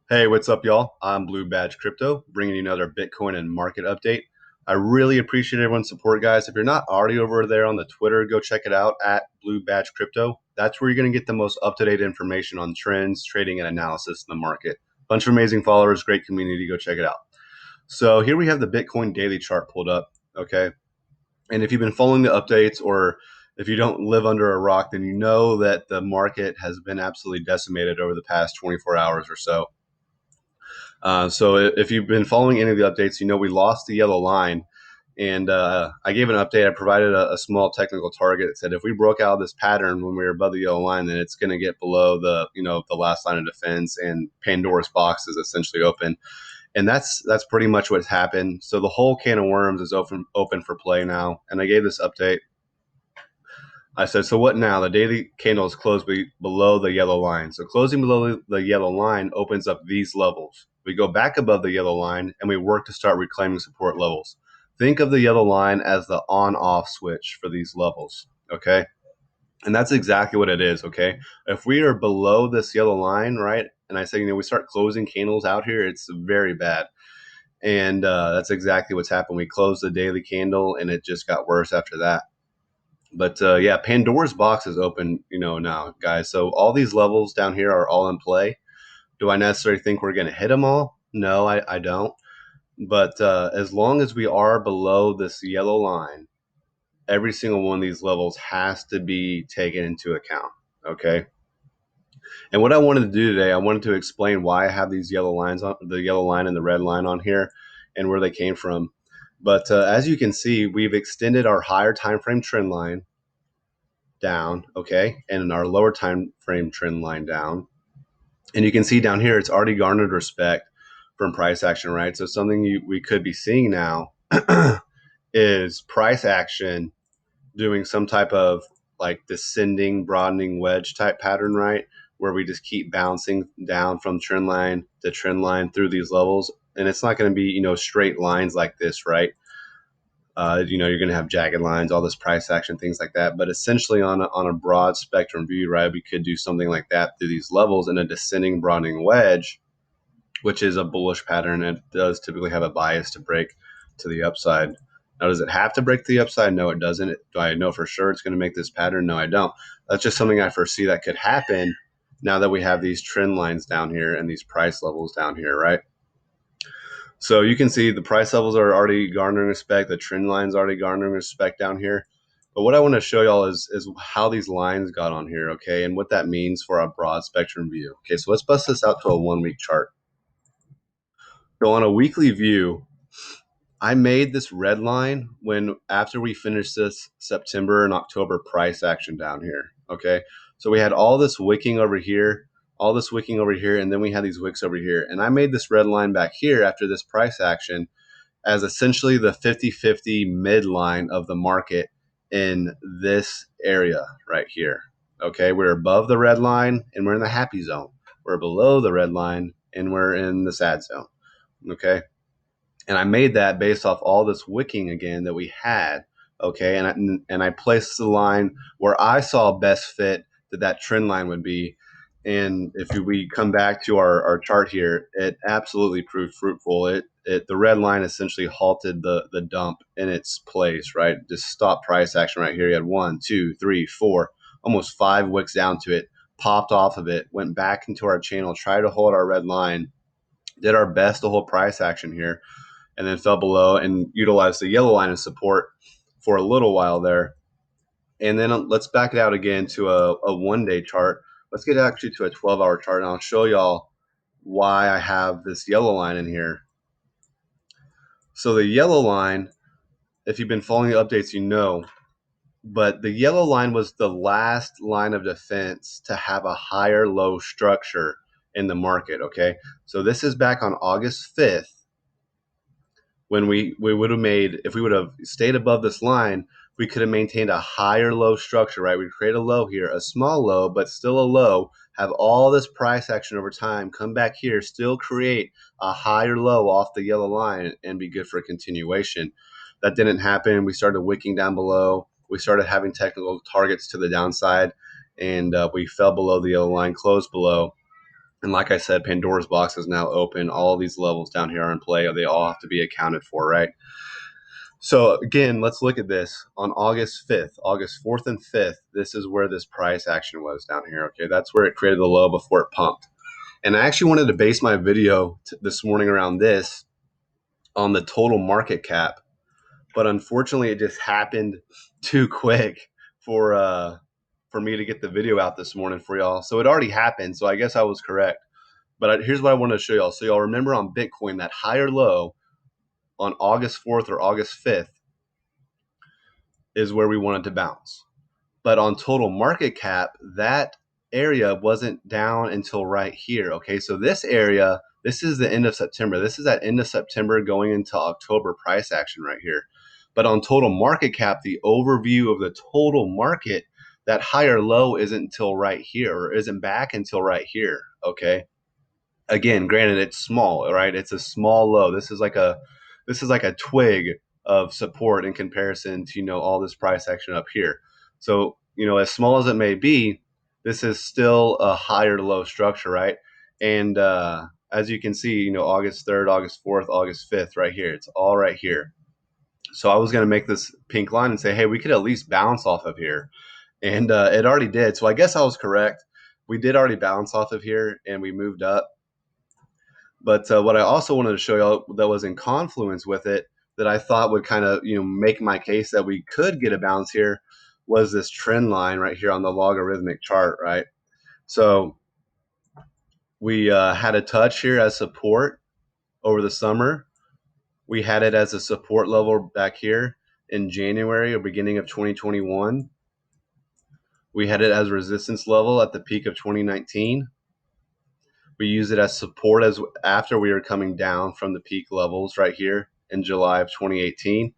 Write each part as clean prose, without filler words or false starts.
Hey, what's up, y'all? I'm Blue Badge Crypto, bringing you another Bitcoin and market update. I really appreciate everyone's support, guys. If you're not already over there on the Twitter, go check it out at Blue Badge Crypto. That's where you're going to get the most up-to-date information on trends, trading, and analysis in the market. Bunch of amazing followers, great community. Go check it out. So here we have the Bitcoin daily chart pulled up. Okay, and if you've been following the updates, or if you don't live under a rock, then you know that the market has been absolutely decimated over the past 24 hours or so. So if you've been following any of the updates, you know we lost the yellow line, and I gave an update. I provided a small technical target that said if we broke out of this pattern when we were above the yellow line, then it's going to get below the last line of defense, and Pandora's box is essentially open. And that's pretty much what's happened. So the whole can of worms is open for play now. And I gave this update. I said, so what now? The daily candle is closed below the yellow line. So closing below the yellow line opens up these levels. We go back above the yellow line and we work to start reclaiming support levels. Think of the yellow line as the on-off switch for these levels, okay? And that's exactly what it is, okay? If we are below this yellow line, right, and I say, we start closing candles out here, it's very bad. And that's exactly what's happened. We closed the daily candle and it just got worse after that. But yeah, Pandora's box is open, now, guys. So all these levels down here are all in play. Do I necessarily think we're going to hit them all? No, I don't. But as long as we are below this yellow line, every single one of these levels has to be taken into account. Okay. And what I wanted to do today, I wanted to explain why I have these yellow lines on the yellow line and the red line on here and where they came from. But as you can see, we've extended our higher time frame trend line down, okay, and our lower time frame trend line down. And you can see down here, it's already garnered respect from price action, right? So something we could be seeing now is price action doing some type of like descending, broadening wedge type pattern, right? Where we just keep bouncing down from trend line to trend line through these levels. And it's not going to be, straight lines like this, right? You're going to have jagged lines, all this price action, things like that. But essentially, on a broad spectrum view, right, we could do something like that through these levels in a descending, broadening wedge, which is a bullish pattern. It does typically have a bias to break to the upside. Now, does it have to break to the upside? No, it doesn't. Do I know for sure it's going to make this pattern? No, I don't. That's just something I foresee that could happen now that we have these trend lines down here and these price levels down here, right? So you can see the price levels are already garnering respect. The trend line's already garnering respect down here. But what I want to show y'all is how these lines got on here, okay, and what that means for a broad spectrum view. Okay, so let's bust this out to a 1 week chart. So on a weekly view, I made this red line after we finished this September and October price action down here. Okay. So we had all this wicking over here, all this wicking over here, and then we had these wicks over here. And I made this red line back here after this price action as essentially the 50-50 midline of the market in this area right here. Okay. We're above the red line and we're in the happy zone. We're below the red line and we're in the sad zone. Okay. And I made that based off all this wicking again that we had. Okay, and I placed the line where I saw best fit that trend line would be. And if we come back to our chart here, it absolutely proved fruitful. The red line essentially halted the dump in its place, right? Just stopped price action right here. You had 1, 2, 3, 4, almost 5 wicks down to it, popped off of it, went back into our channel, tried to hold our red line, did our best to hold price action here, and then fell below and utilized the yellow line of support for a little while there. And then let's back it out again to a 1 day chart. Let's get actually to a 12-hour chart, and I'll show y'all why I have this yellow line in here. So the yellow line, if you've been following the updates, you know, but the yellow line was the last line of defense to have a higher low structure in the market, okay? So this is back on August 5th, when we would have made, if we would have stayed above this line, we could have maintained a higher low structure, right? We'd create a low here, a small low, but still a low, have all this price action over time, come back here, still create a higher low off the yellow line and be good for a continuation. That didn't happen. We started wicking down below. We started having technical targets to the downside, and we fell below the yellow line, closed below. And like I said, Pandora's box is now open. All these levels down here are in play. They all have to be accounted for, right? So again, let's look at this on August 5th, August 4th and 5th. This is where this price action was down here. Okay, that's where it created the low before it pumped. And I actually wanted to base my video this morning around this on the total market cap, but unfortunately, it just happened too quick for me to get the video out this morning for y'all. So it already happened. So I guess I was correct. But here's what I wanted to show y'all. So y'all remember on Bitcoin, that higher low on August 4th or August 5th is where we wanted to bounce. But on total market cap, that area wasn't down until right here. Okay, so this area, this is the end of September. This is that end of September going into October price action right here. But on total market cap, the overview of the total market, that higher low isn't until right here, or isn't back until right here. Okay. Again, granted, it's small, right? It's a small low. This is like a twig of support in comparison to, all this price action up here. So, as small as it may be, this is still a higher low structure, right? And as you can see, August 3rd, August 4th, August 5th, right here. It's all right here. So I was going to make this pink line and say, hey, we could at least bounce off of here. And it already did. So I guess I was correct. We did already bounce off of here and we moved up. But what I also wanted to show y'all that was in confluence with it, that I thought would kind of make my case that we could get a bounce here, was this trend line right here on the logarithmic chart, right? So we had a touch here as support over the summer. We had it as a support level back here in January or beginning of 2021. We had it as resistance level at the peak of 2019. We use it as support as after we were coming down from the peak levels right here in July of 2018,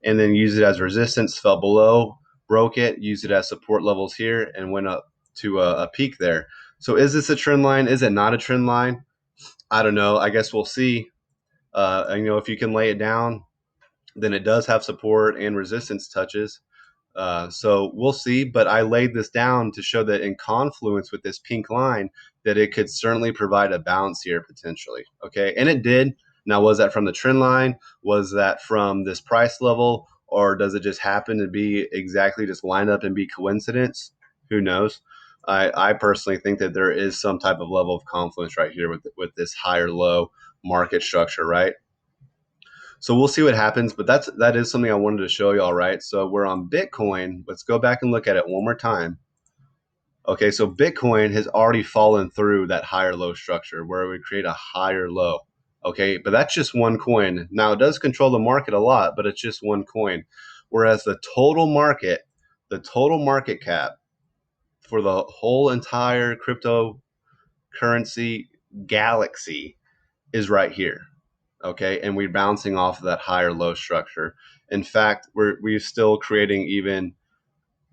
and then use it as resistance, fell below, broke it, used it as support levels here, and went up to a peak there. So is this a trend line? Is it not a trend line? I don't know. I guess we'll see. If you can lay it down, then it does have support and resistance touches. So we'll see, but I laid this down to show that in confluence with this pink line, that it could certainly provide a bounce here potentially. Okay, and it did. Now, was that from the trend line? Was that from this price level? Or does it just happen to be exactly just line up and be coincidence? Who knows? I personally think that there is some type of level of confluence right here with this higher low market structure, right? So we'll see what happens, but that is something I wanted to show y'all, right? So we're on Bitcoin. Let's go back and look at it one more time. Okay, so Bitcoin has already fallen through that higher low structure where we create a higher low. Okay, but that's just one coin. Now it does control the market a lot, but it's just one coin. Whereas the total market cap for the whole entire cryptocurrency galaxy is right here. Okay, and we're bouncing off of that higher low structure. In fact, we're still creating even.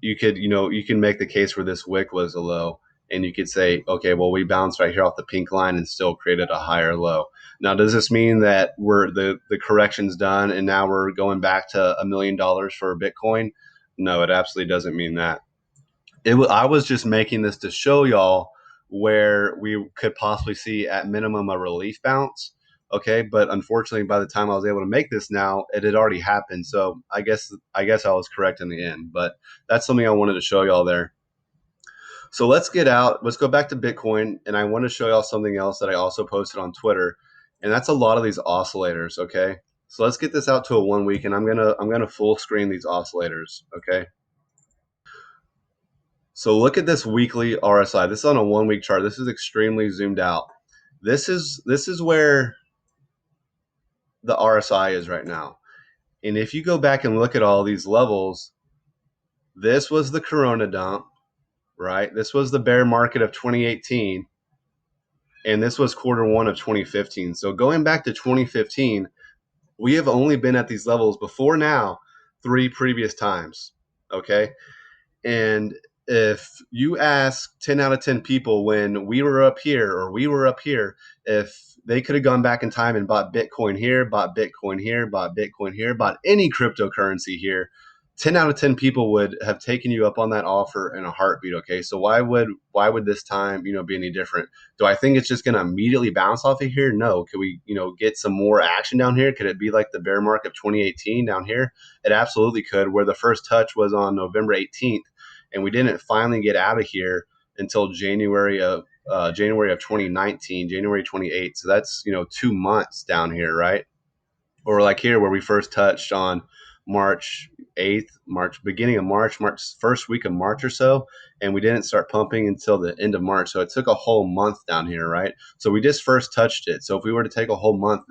You can make the case where this wick was a low, and you could say, okay, well, we bounced right here off the pink line and still created a higher low. Now, does this mean that the correction's done and now we're going back to $1 million for Bitcoin? No, it absolutely doesn't mean that. I was just making this to show y'all where we could possibly see at minimum a relief bounce. Okay, but unfortunately, by the time I was able to make this now, it had already happened. So I guess I was correct in the end. But that's something I wanted to show y'all there. So let's go back to Bitcoin, and I want to show y'all something else that I also posted on Twitter, and that's a lot of these oscillators. Okay, so let's get this out to a 1 week, and I'm gonna full screen these oscillators. Okay. So look at this weekly RSI. This is on a 1 week chart. This is extremely zoomed out. This is where the RSI is right now. And if you go back and look at all these levels, this was the Corona dump, right? This was the bear market of 2018. And this was Q1 of 2015. So going back to 2015, we have only been at these levels before now 3 previous times. Okay. And if you ask 10 out of 10 people when we were up here or we were up here, if they could have gone back in time and bought Bitcoin here, bought Bitcoin here, bought Bitcoin here, bought any cryptocurrency here, 10 out of 10 people would have taken you up on that offer in a heartbeat. Okay. So why would this time, be any different? Do I think it's just going to immediately bounce off of here? No. Could we, get some more action down here? Could it be like the bear market of 2018 down here? It absolutely could, where the first touch was on November 18th, and we didn't finally get out of here until January of 2019, January 28th. So that's, 2 months down here, right? Or like here where we first touched on March 8th, beginning of March, first week of March or so, and we didn't start pumping until the end of March. So it took a whole month down here, right? So we just first touched it. So if we were to take a whole month,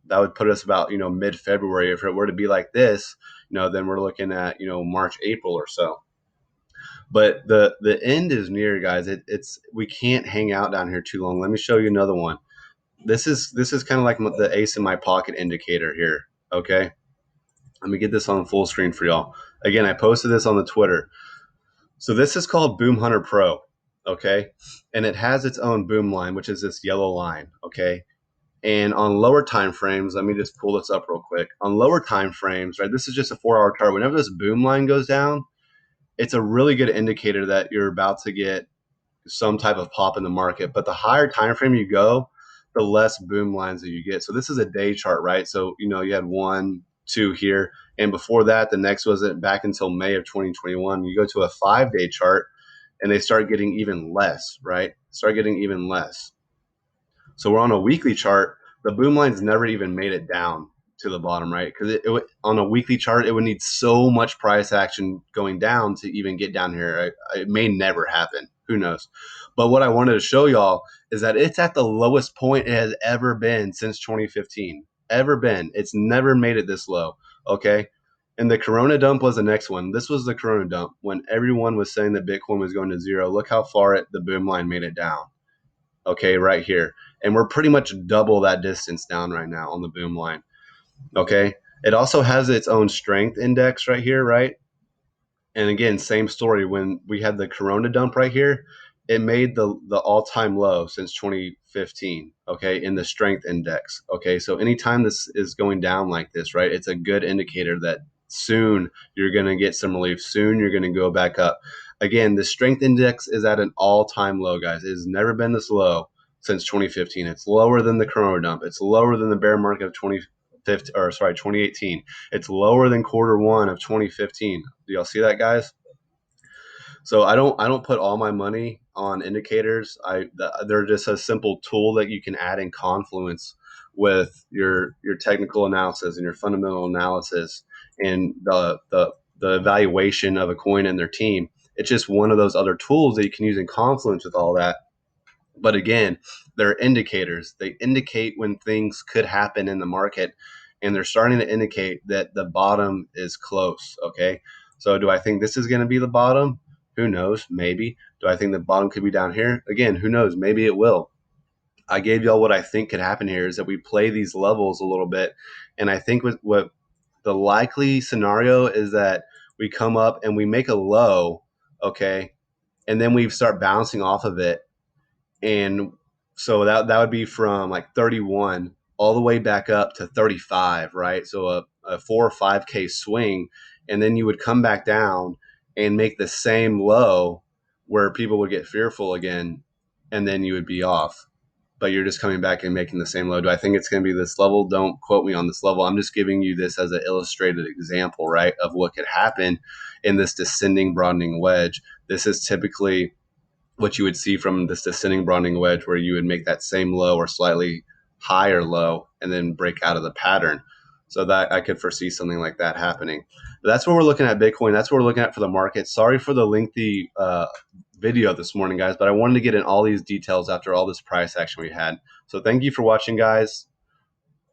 that would put us about, mid-February. If it were to be like this, then we're looking at, March, April or so. But the end is near, guys. It's we can't hang out down here too long. Let me show you another one. This is kind of like the ace in my pocket indicator here. Okay, let me get this on full screen for y'all. Again, I posted this on the Twitter. So this is called Boom Hunter Pro. Okay, and it has its own boom line, which is this yellow line. Okay, and on lower time frames, let me just pull this up real quick. On lower time frames, right? This is just a 4-hour chart. Whenever this boom line goes down, it's a really good indicator that you're about to get some type of pop in the market. But the higher time frame you go, the less boom lines that you get. So this is a day chart, right? So you had 1, 2 here, and before that, the next wasn't back until May of 2021. You go to a 5-day chart, and they start getting even less, right? Start getting even less. So we're on a weekly chart. The boom lines never even made it down to the bottom, right? Because on a weekly chart, it would need so much price action going down to even get down here. It may never happen. Who knows? But what I wanted to show y'all is that it's at the lowest point it has ever been since 2015. Ever been. It's never made it this low. Okay. And the Corona dump was the next one. This was the Corona dump when everyone was saying that Bitcoin was going to zero. Look how far the boom line made it down. Okay, right here. And we're pretty much double that distance down right now on the boom line. Okay. It also has its own strength index right here, right? And again, same story. When we had the Corona dump right here, it made the all-time low since 2015, okay, in the strength index. Okay, so anytime this is going down like this, right, it's a good indicator that soon you're going to get some relief. Soon you're going to go back up. Again, the strength index is at an all-time low, guys. It has never been this low since 2015. It's lower than the Corona dump. It's lower than the bear market of 2018. It's lower than Q1 of 2015. Do y'all see that, guys? So I don't put all my money on indicators. They're just a simple tool that you can add in Confluence with your technical analysis and your fundamental analysis and the evaluation of a coin and their team. It's just one of those other tools that you can use in Confluence with all that. But again, they're indicators. They indicate when things could happen in the market, and they're starting to indicate that the bottom is close. Okay. So do I think this is going to be the bottom? Who knows? Maybe. Do I think the bottom could be down here? Again, who knows? Maybe it will. I gave y'all what I think could happen here is that we play these levels a little bit. And I think what the likely scenario is that we come up and we make a low, okay, and then we start bouncing off of it. And so that would be from like 31 all the way back up to 35, right? So a 4 or 5K swing, and then you would come back down and make the same low where people would get fearful again, and then you would be off. But you're just coming back and making the same low. Do I think it's going to be this level? Don't quote me on this level. I'm just giving you this as an illustrated example, right, of what could happen in this descending broadening wedge. This is typically what you would see from this descending broadening wedge, where you would make that same low or slightly higher low and then break out of the pattern. So that I could foresee something like that happening. But that's what we're looking at Bitcoin. That's what we're looking at for the market. Sorry for the lengthy video this morning, guys, but I wanted to get in all these details after all this price action we had. So thank you for watching, guys.